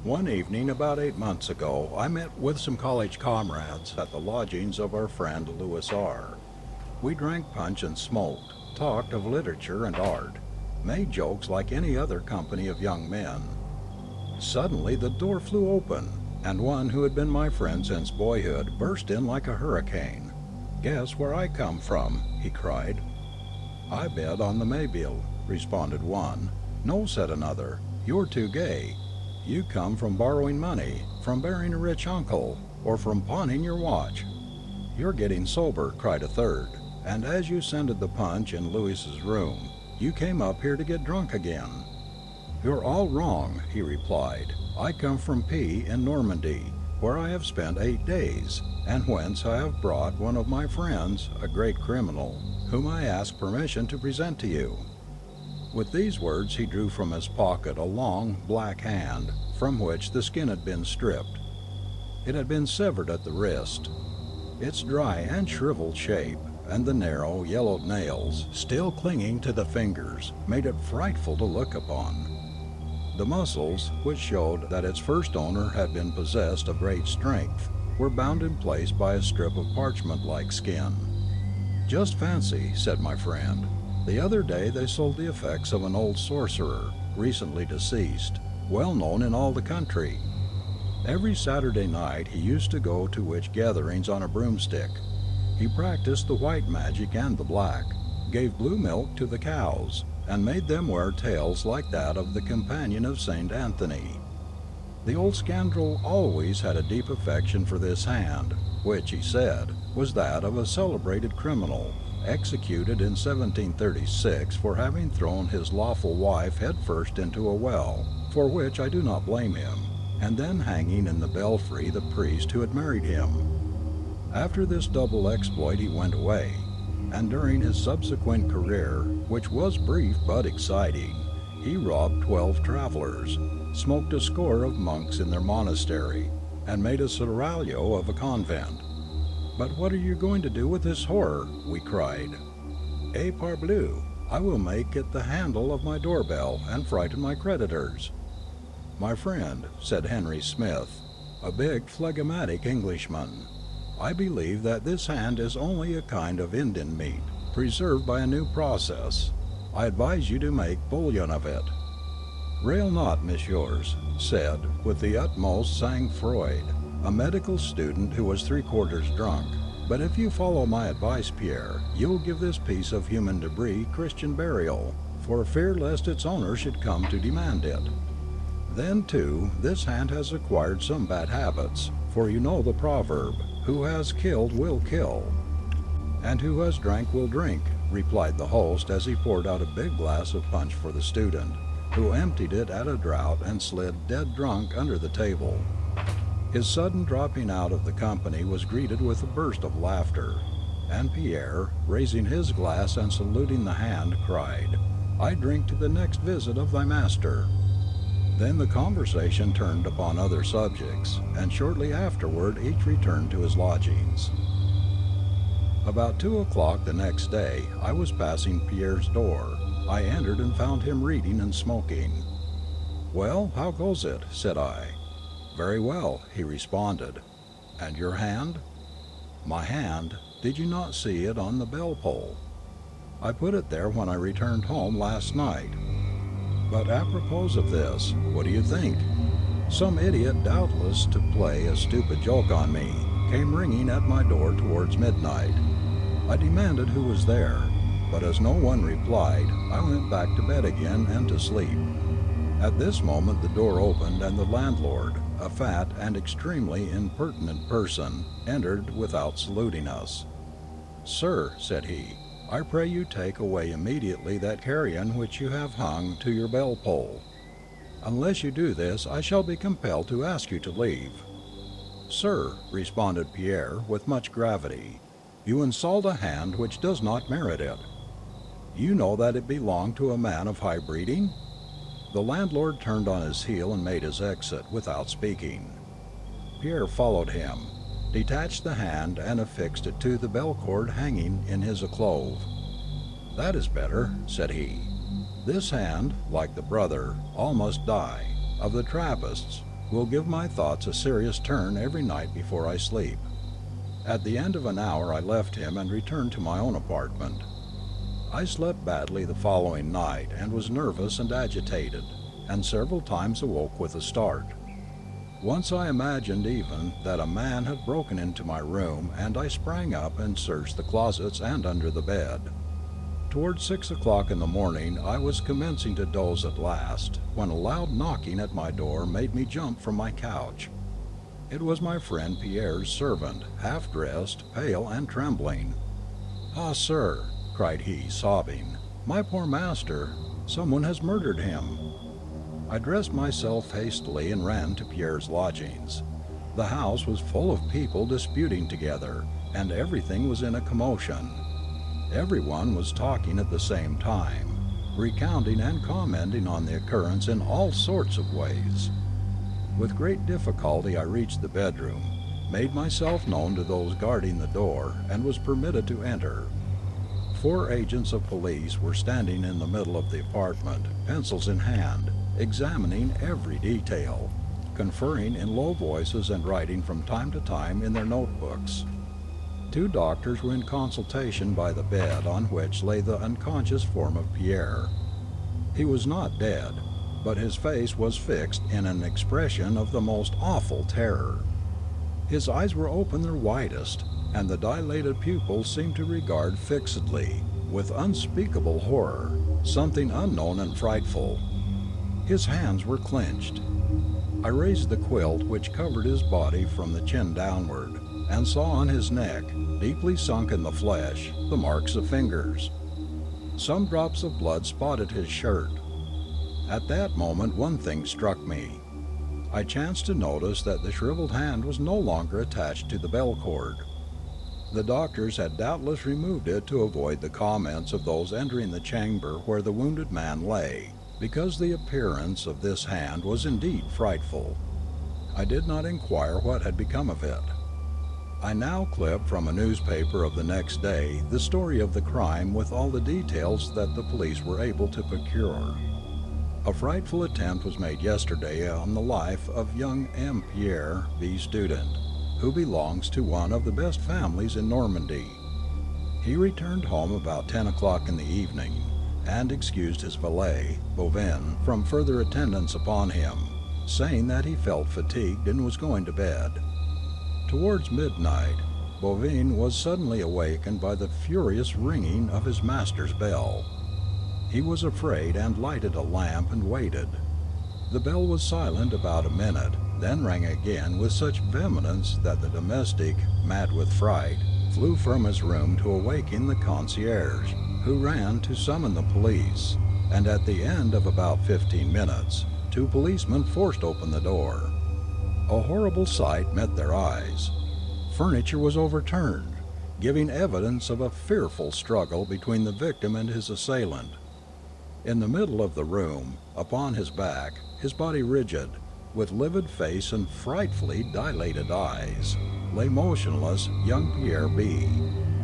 One evening about 8 months ago, I met with some college comrades at the lodgings of our friend Louis R. We drank punch and smoked, talked of literature and art, made jokes like any other company of young men. Suddenly the door flew open, and one who had been my friend since boyhood burst in like a hurricane. "Guess where I come from," he cried. "I bet on the Maybill," responded one. "No," said another, "you're too gay. You come from borrowing money, from burying a rich uncle, or from pawning your watch." "You're getting sober," cried a third, "and as you scented the punch in Louis's room, you came up here to get drunk again." "You're all wrong," he replied. "I come from P in Normandy, where I have spent 8 days, and whence I have brought one of my friends, a great criminal, whom I ask permission to present to you." With these words he drew from his pocket a long, black hand, from which the skin had been stripped. It had been severed at the wrist. Its dry and shriveled shape, and the narrow, yellowed nails, still clinging to the fingers, made it frightful to look upon. The muscles, which showed that its first owner had been possessed of great strength, were bound in place by a strip of parchment-like skin. "Just fancy," said my friend. "The other day they sold the effects of an old sorcerer, recently deceased, well known in all the country. Every Saturday night he used to go to witch gatherings on a broomstick. He practiced the white magic and the black, gave blue milk to the cows, and made them wear tails like that of the companion of St. Anthony. The old scoundrel always had a deep affection for this hand, which, he said, was that of a celebrated criminal, executed in 1736 for having thrown his lawful wife headfirst into a well, for which I do not blame him, and then hanging in the belfry the priest who had married him. After this double exploit he went away, and during his subsequent career, which was brief but exciting, he robbed 12 travelers, smoked a score of monks in their monastery, and made a seraglio of a convent." "But what are you going to do with this horror?" we cried. "Et parbleu, I will make it the handle of my doorbell and frighten my creditors." "My friend," said Henry Smith, a big phlegmatic Englishman, "I believe that this hand is only a kind of Indian meat, preserved by a new process. I advise you to make bouillon of it." "Rail not, messieurs," said, with the utmost sang-froid, a medical student who was 3/4 drunk, "but if you follow my advice, Pierre, you'll give this piece of human debris Christian burial, for fear lest its owner should come to demand it. Then, too, this hand has acquired some bad habits, for you know the proverb, 'Who has killed will kill.'" "And who has drank will drink," replied the host as he poured out a big glass of punch for the student, who emptied it at a draught and slid dead drunk under the table. His sudden dropping out of the company was greeted with a burst of laughter, and Pierre, raising his glass and saluting the hand, cried, "I drink to the next visit of thy master." Then the conversation turned upon other subjects, and shortly afterward each returned to his lodgings. About 2 o'clock the next day I was passing Pierre's door. I entered and found him reading and smoking. "Well, how goes it?" said I. "Very well," he responded. "And your hand?" "My hand? Did you not see it on the bell-pull? I put it there when I returned home last night. But apropos of this, what do you think? Some idiot, doubtless to play a stupid joke on me, came ringing at my door towards midnight. I demanded who was there, but as no one replied, I went back to bed again and to sleep. At this moment the door opened, and the landlord, a fat and extremely impertinent person, entered without saluting us. "Sir," said he, "I pray you take away immediately that carrion which you have hung to your bell-pull. Unless you do this, I shall be compelled to ask you to leave." "Sir," responded Pierre with much gravity, "you insult a hand which does not merit it. You know that it belonged to a man of high breeding?" The landlord turned on his heel and made his exit without speaking. Pierre followed him, detached the hand and affixed it to the bell cord hanging in his alcove. "That is better," said he. "This hand, like the brother, all must die, of the Trappists, will give my thoughts a serious turn every night before I sleep. At the end of an hour I left him and returned to my own apartment. I slept badly the following night and was nervous and agitated, and several times awoke with a start. Once I imagined even that a man had broken into my room, and I sprang up and searched the closets and under the bed. Towards 6 o'clock in the morning I was commencing to doze at last, when a loud knocking at my door made me jump from my couch. It was my friend Pierre's servant, half-dressed, pale and trembling. "Ah, sir," cried he, sobbing, "my poor master! Someone has murdered him." I dressed myself hastily and ran to Pierre's lodgings. The house was full of people disputing together, and everything was in a commotion. Everyone was talking at the same time, recounting and commenting on the occurrence in all sorts of ways. With great difficulty I reached the bedroom, made myself known to those guarding the door, and was permitted to enter. 4 agents of police were standing in the middle of the apartment, pencils in hand, examining every detail, conferring in low voices and writing from time to time in their notebooks. 2 doctors were in consultation by the bed on which lay the unconscious form of Pierre. He was not dead, but his face was fixed in an expression of the most awful terror. His eyes were open their widest, and the dilated pupils seemed to regard fixedly, with unspeakable horror, something unknown and frightful. His hands were clenched. I raised the quilt which covered his body from the chin downward, and saw on his neck, deeply sunk in the flesh, the marks of fingers. Some drops of blood spotted his shirt. At that moment one thing struck me. I chanced to notice that the shriveled hand was no longer attached to the bell cord. The doctors had doubtless removed it to avoid the comments of those entering the chamber where the wounded man lay, because the appearance of this hand was indeed frightful. I did not inquire what had become of it. I now clipped from a newspaper of the next day the story of the crime with all the details that the police were able to procure. A frightful attempt was made yesterday on the life of young M. Pierre B. student, who belongs to one of the best families in Normandy. He returned home about 10 o'clock in the evening, and excused his valet, Bovin, from further attendance upon him, saying that he felt fatigued and was going to bed. Towards midnight, Bovin was suddenly awakened by the furious ringing of his master's bell. He was afraid and lighted a lamp and waited. The bell was silent about a minute, then rang again with such vehemence that the domestic, mad with fright, flew from his room to awaken the concierge, who ran to summon the police, and at the end of about 15 minutes, 2 policemen forced open the door. A horrible sight met their eyes. Furniture was overturned, giving evidence of a fearful struggle between the victim and his assailant. In the middle of the room, upon his back, his body rigid, with livid face and frightfully dilated eyes, lay motionless young Pierre B.,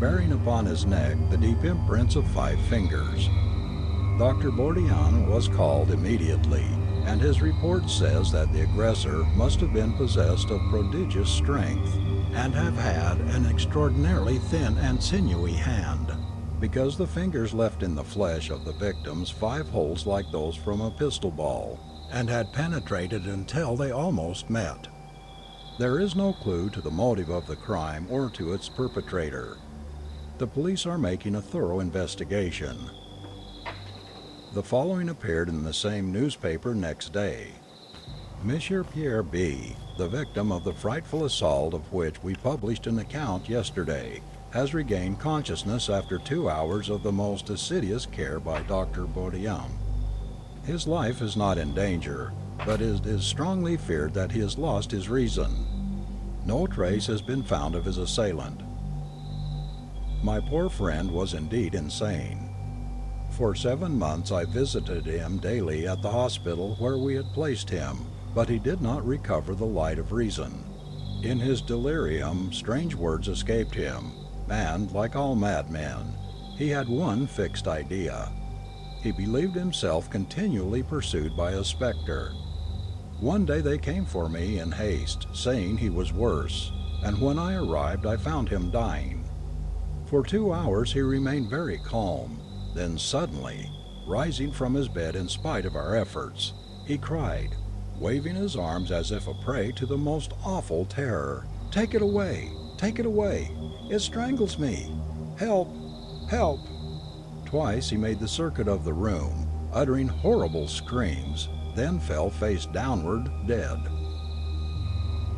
bearing upon his neck the deep imprints of 5 fingers. Dr. Bourdian was called immediately, and his report says that the aggressor must have been possessed of prodigious strength, and have had an extraordinarily thin and sinewy hand, because the fingers left in the flesh of the victims 5 holes like those from a pistol ball, and had penetrated until they almost met. There is no clue to the motive of the crime or to its perpetrator. The police are making a thorough investigation. The following appeared in the same newspaper next day. Monsieur Pierre B., the victim of the frightful assault of which we published an account yesterday, has regained consciousness after 2 hours of the most assiduous care by Dr. Bourdian. His life is not in danger, but it is strongly feared that he has lost his reason. No trace has been found of his assailant. My poor friend was indeed insane. For 7 months I visited him daily at the hospital where we had placed him, but he did not recover the light of reason. In his delirium strange words escaped him, and, like all madmen, he had one fixed idea. He believed himself continually pursued by a spectre. One day they came for me in haste, saying he was worse, and when I arrived I found him dying. For 2 hours he remained very calm, then suddenly, rising from his bed in spite of our efforts, he cried, waving his arms as if a prey to the most awful terror, "Take it away! Take it away! It strangles me! Help! Help!" Twice he made the circuit of the room, uttering horrible screams, then fell face downward, dead.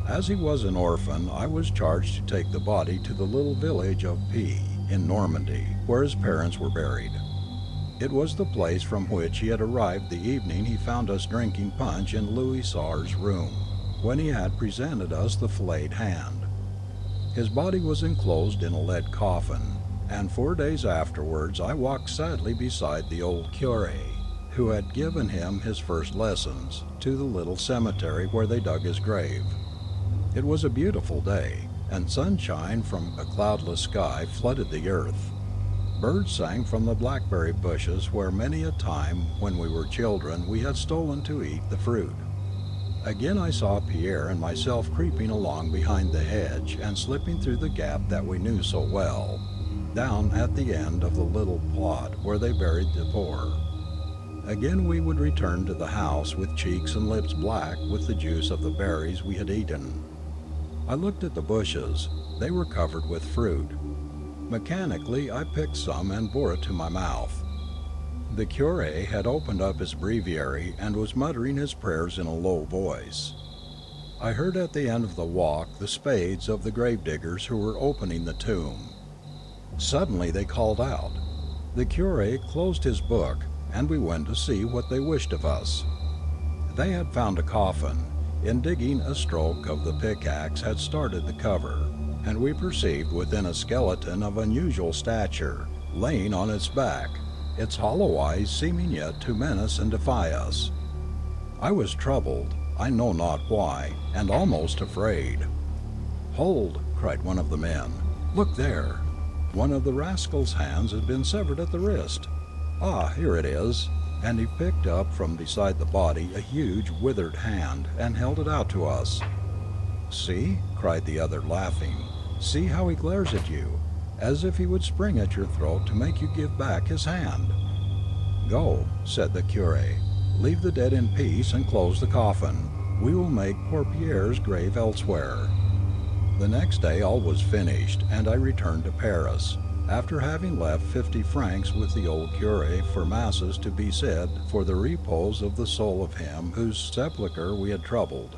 As he was an orphan, I was charged to take the body to the little village of P in Normandy, where his parents were buried. It was the place from which he had arrived the evening he found us drinking punch in Louis R's room, when he had presented us the Flayed Hand. His body was enclosed in a lead coffin, and 4 days afterwards I walked sadly beside the old curé, who had given him his first lessons, to the little cemetery where they dug his grave. It was a beautiful day, and sunshine from a cloudless sky flooded the earth. Birds sang from the blackberry bushes where many a time when we were children we had stolen to eat the fruit. Again I saw Pierre and myself creeping along behind the hedge and slipping through the gap that we knew so well, down at the end of the little plot where they buried the poor. Again we would return to the house with cheeks and lips black with the juice of the berries we had eaten. I looked at the bushes. They were covered with fruit. Mechanically I picked some and bore it to my mouth. The curé had opened up his breviary and was muttering his prayers in a low voice. I heard at the end of the walk the spades of the gravediggers who were opening the tomb. Suddenly they called out. The curé closed his book, and we went to see what they wished of us. They had found a coffin. In digging, a stroke of the pickaxe had started the cover, and we perceived within a skeleton of unusual stature, laying on its back, its hollow eyes seeming yet to menace and defy us. I was troubled, I know not why, and almost afraid. "Hold!" cried one of the men. "Look there!" One of the rascal's hands had been severed at the wrist. "Ah, here it is!" And he picked up from beside the body a huge withered hand and held it out to us. "See," cried the other, laughing, "see how he glares at you, as if he would spring at your throat to make you give back his hand." "Go," said the curé, "leave the dead in peace and close the coffin. We will make poor Pierre's grave elsewhere." The next day all was finished, and I returned to Paris, after having left 50 francs with the old curé for masses to be said for the repose of the soul of him whose sepulchre we had troubled.